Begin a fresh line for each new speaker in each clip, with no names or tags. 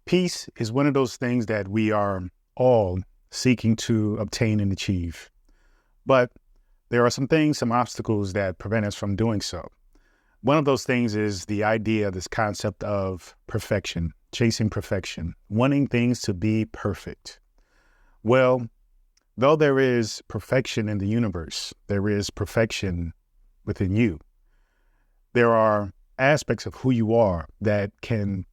Peace is one of those things that we are all seeking to obtain and achieve. But there are some obstacles that prevent us from doing so. One of those things is the idea, this concept of perfection, chasing perfection, wanting things to be perfect. Well, though there is perfection in the universe, there is perfection within you. There are aspects of who you are that can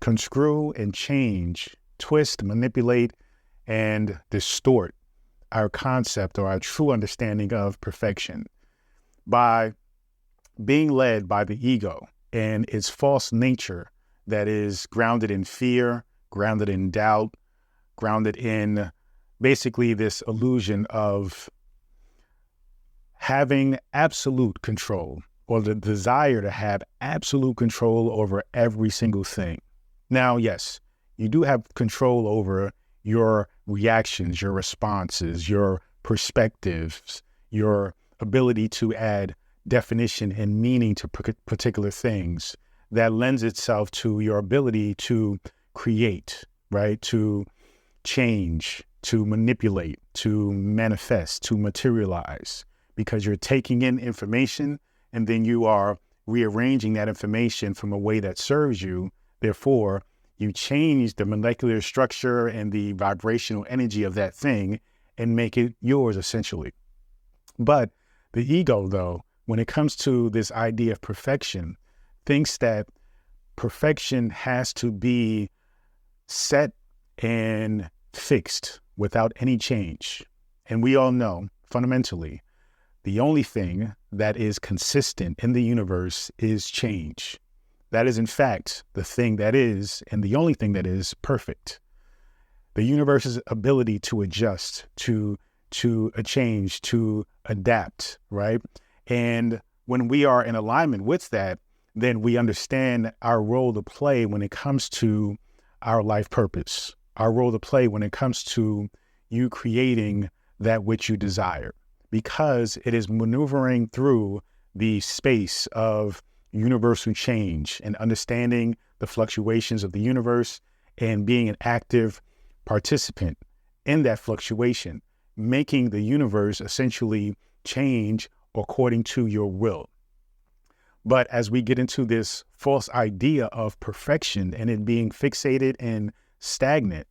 conscrew and change, twist, manipulate, and distort our concept or our true understanding of perfection by being led by the ego and its false nature that is grounded in fear, grounded in doubt, grounded in basically this illusion of having absolute control or the desire to have absolute control over every single thing. Now, yes, you do have control over your reactions, your responses, your perspectives, your ability to add definition and meaning to particular things that lends itself to your ability to create, right? To change, to manipulate, to manifest, to materialize, because you're taking in information and then you are rearranging that information from a way that serves you. Therefore, you change the molecular structure and the vibrational energy of that thing and make it yours, essentially. But the ego, though, when it comes to this idea of perfection, thinks that perfection has to be set and fixed without any change. And we all know, fundamentally, the only thing that is consistent in the universe is change. That is, in fact, the thing that is, and the only thing that is perfect. The universe's ability to adjust, to a change, to adapt, right? And when we are in alignment with that, then we understand our role to play when it comes to our life purpose, our role to play when it comes to you creating that which you desire, because it is maneuvering through the space of universal change and understanding the fluctuations of the universe and being an active participant in that fluctuation, making the universe essentially change according to your will. But as we get into this false idea of perfection and it being fixated and stagnant,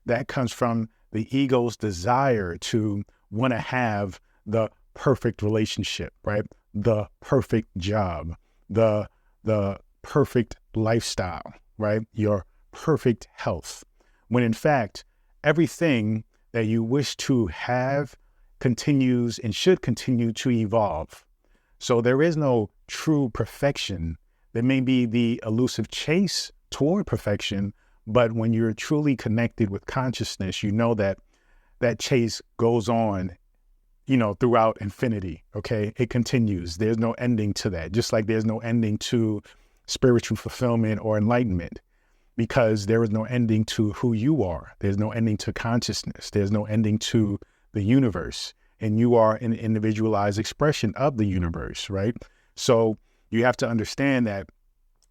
that comes from the ego's desire to want to have the perfect relationship, right? The perfect job, the perfect lifestyle, right? Your perfect health. When in fact, everything that you wish to have continues and should continue to evolve. So there is no true perfection. There may be the elusive chase toward perfection, but when you're truly connected with consciousness, you know that that chase goes on, throughout infinity, okay? It continues. There's no ending to that, just like there's no ending to spiritual fulfillment or enlightenment, because there is no ending to who you are. There's no ending to consciousness. There's no ending to the universe, and you are an individualized expression of the universe, right? So you have to understand that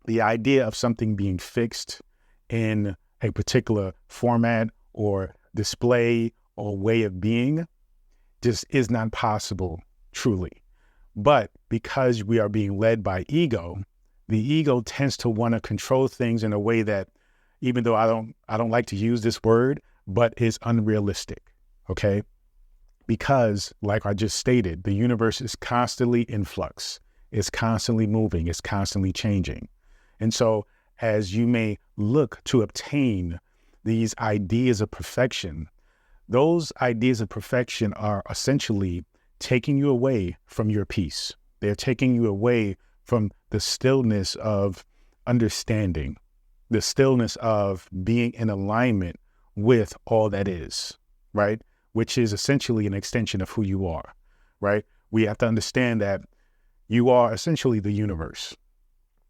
the idea of something being fixed in a particular format or display or way of being just is not possible, truly. But because we are being led by ego, the ego tends to want to control things in a way that, even though I don't like to use this word, but is unrealistic, okay? Because, like I just stated, the universe is constantly in flux. It's constantly moving. It's constantly changing. And so as you may look to obtain these ideas of perfection, those ideas of perfection are essentially taking you away from your peace. They're taking you away from the stillness of understanding, the stillness of being in alignment with all that is, right? Which is essentially an extension of who you are, right? We have to understand that you are essentially the universe.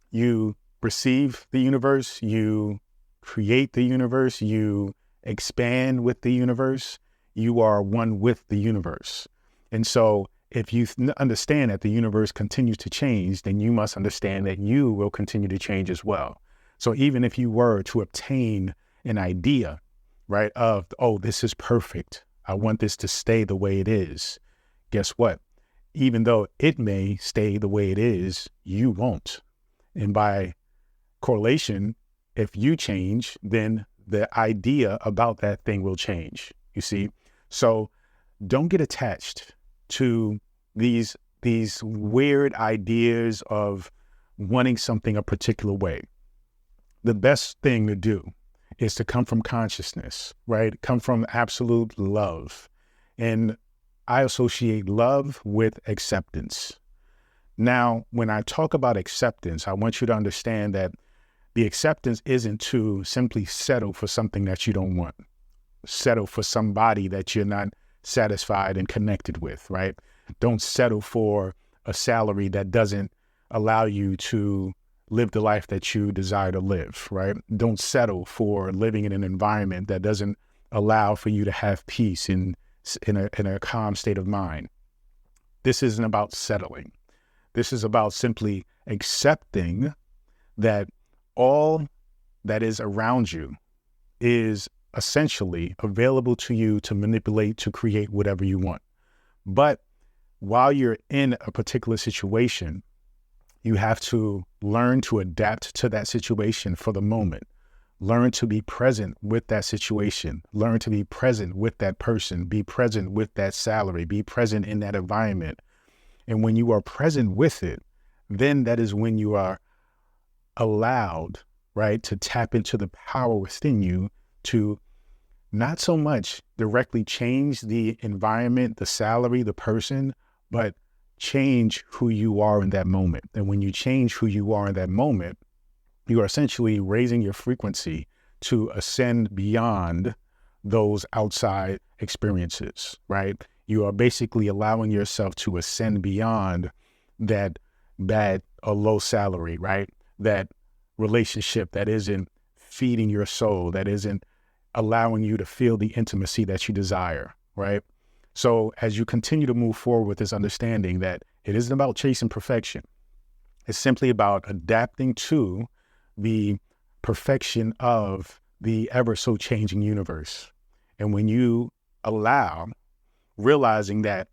You perceive the universe, you create the universe, you expand with the universe, you are one with the universe. And so if you understand that the universe continues to change, then you must understand that you will continue to change as well. So even if you were to obtain an idea, right, of, oh, this is perfect. I want this to stay the way it is. Guess what? Even though it may stay the way it is, you won't. And by correlation, if you change, then the idea about that thing will change, you see? So don't get attached to these weird ideas of wanting something a particular way. The best thing to do is to come from consciousness, right? Come from absolute love. And I associate love with acceptance. Now, when I talk about acceptance, I want you to understand that the acceptance isn't to simply settle for something that you don't want, settle for somebody that you're not satisfied and connected with, right? Don't settle for a salary that doesn't allow you to live the life that you desire to live, right? Don't settle for living in an environment that doesn't allow for you to have peace in a calm state of mind. This isn't about settling. This is about simply accepting that all that is around you is essentially available to you to manipulate, to create whatever you want. But while you're in a particular situation, you have to learn to adapt to that situation for the moment. Learn to be present with that situation. Learn to be present with that person. Be present with that salary. Be present in that environment. And when you are present with it, then that is when you are allowed, right, to tap into the power within you to not so much directly change the environment, the salary, the person, but change who you are in that moment. And when you change who you are in that moment, you are essentially raising your frequency to ascend beyond those outside experiences, right? You are basically allowing yourself to ascend beyond that bad or low salary, right? That relationship that isn't feeding your soul, that isn't allowing you to feel the intimacy that you desire, right? So as you continue to move forward with this understanding that it isn't about chasing perfection, it's simply about adapting to the perfection of the ever so changing universe. And when you allow, realizing that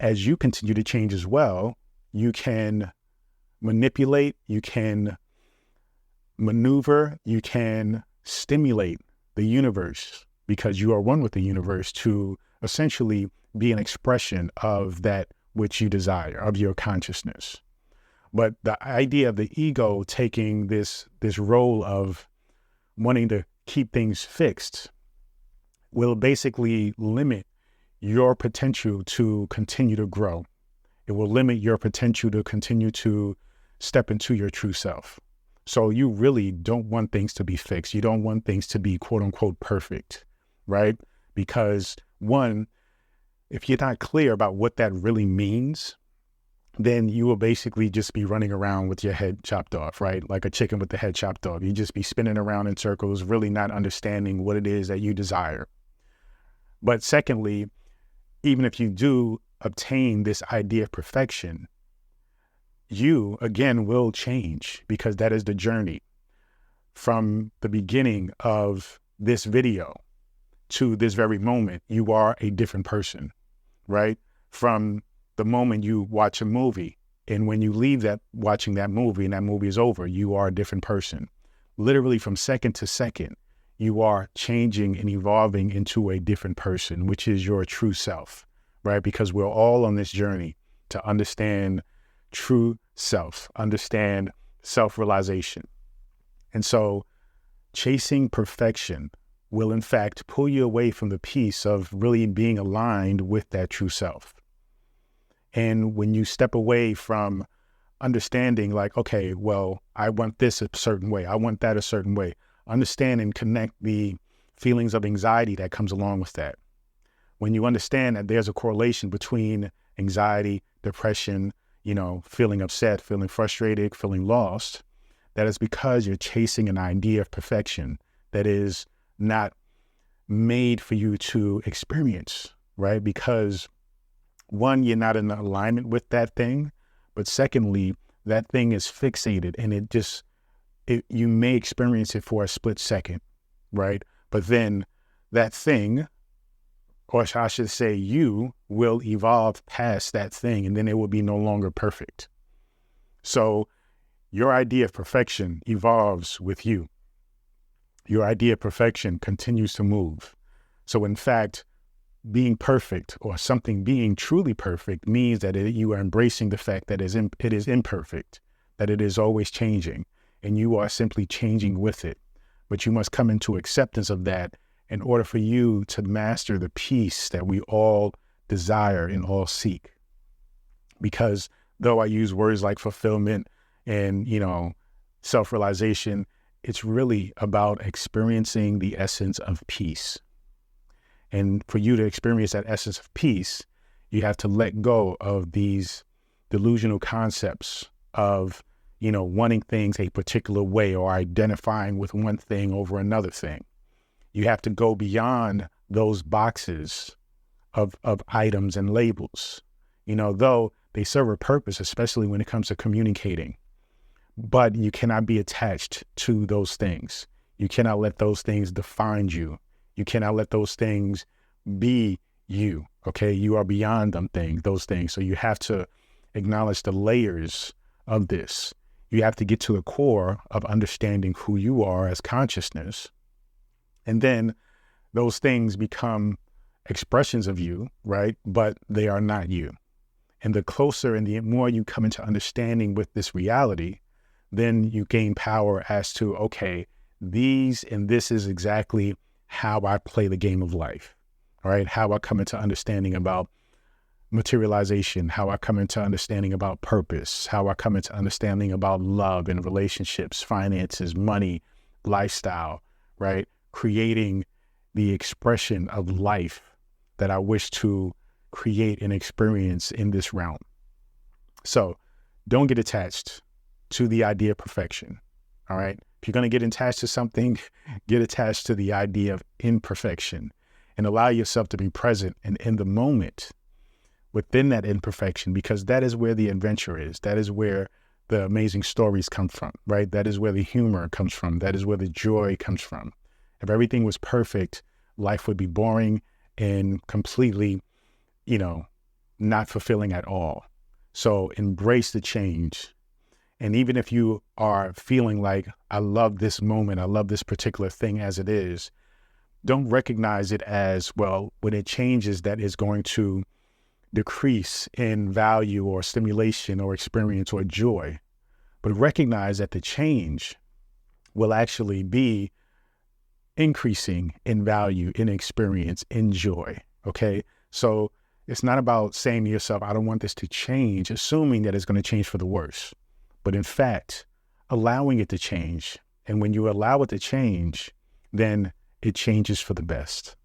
as you continue to change as well, you can manipulate, you can maneuver, you can stimulate the universe because you are one with the universe to essentially be an expression of that which you desire, of your consciousness. But the idea of the ego taking this role of wanting to keep things fixed will basically limit your potential to continue to grow. It will limit your potential to continue to step into your true self. So you really don't want things to be fixed. You don't want things to be quote unquote perfect, right? Because one, if you're not clear about what that really means, then you will basically just be running around with your head chopped off, right? Like a chicken with the head chopped off. You just be spinning around in circles, really not understanding what it is that you desire. But secondly, even if you do obtain this idea of perfection, you, again, will change because that is the journey. From the beginning of this video to this very moment, you are a different person, right? From the moment you watch a movie and when you leave that watching that movie and that movie is over, you are a different person. Literally from second to second, you are changing and evolving into a different person, which is your true self, right? Because we're all on this journey to understand true self, understand self-realization. And so chasing perfection will in fact pull you away from the peace of really being aligned with that true self. And when you step away from understanding like, okay, well, I want this a certain way, I want that a certain way, understand and connect the feelings of anxiety that comes along with that. When you understand that there's a correlation between anxiety, depression, feeling upset, feeling frustrated, feeling lost, that is because you're chasing an idea of perfection that is not made for you to experience, right? Because one, you're not in alignment with that thing, but secondly, that thing is fixated and you may experience it for a split second, right? But then that thing, or I should say you, will evolve past that thing, and then it will be no longer perfect. So your idea of perfection evolves with you. Your idea of perfection continues to move. So in fact, being perfect or something being truly perfect means that you are embracing the fact that it is imperfect, that it is always changing, and you are simply changing with it. But you must come into acceptance of that in order for you to master the peace that we all desire and all seek. Because though I use words like fulfillment and, self-realization, it's really about experiencing the essence of peace. And for you to experience that essence of peace, you have to let go of these delusional concepts of, wanting things a particular way or identifying with one thing over another thing. You have to go beyond those boxes of items and labels, though they serve a purpose, especially when it comes to communicating. But you cannot be attached to those things. You cannot let those things define you. You cannot let those things be you, okay? You are beyond those things. So you have to acknowledge the layers of this. You have to get to the core of understanding who you are as consciousness. And then those things become expressions of you, right? But they are not you. And the closer and the more you come into understanding with this reality, then you gain power as to, okay, this is exactly how I play the game of life, all right? How I come into understanding about materialization, how I come into understanding about purpose, how I come into understanding about love and relationships, finances, money, lifestyle, right? Creating the expression of life that I wish to create and experience in this realm. So don't get attached to the idea of perfection, all right? If you're going to get attached to something, get attached to the idea of imperfection and allow yourself to be present and in the moment within that imperfection, because that is where the adventure is. That is where the amazing stories come from, right? That is where the humor comes from. That is where the joy comes from. If everything was perfect, life would be boring and completely, not fulfilling at all. So embrace the change. And even if you are feeling like, I love this moment, I love this particular thing as it is, don't recognize it as, well, when it changes, that is going to decrease in value or stimulation or experience or joy. But recognize that the change will actually be increasing in value, in experience, in joy, okay? So it's not about saying to yourself, I don't want this to change, assuming that it's going to change for the worse. But in fact, allowing it to change. And when you allow it to change, then it changes for the best.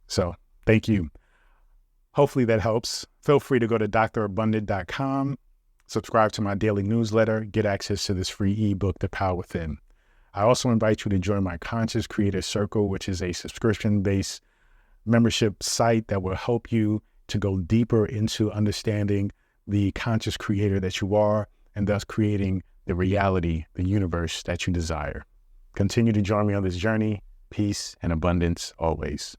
So thank you. Hopefully that helps. Feel free to go to drabundant.com, subscribe to my daily newsletter, get access to this free ebook, The Power Within. I also invite you to join my Conscious Creator Circle, which is a subscription-based membership site that will help you to go deeper into understanding the conscious creator that you are, and thus creating the reality, the universe that you desire. Continue to join me on this journey. Peace and abundance always.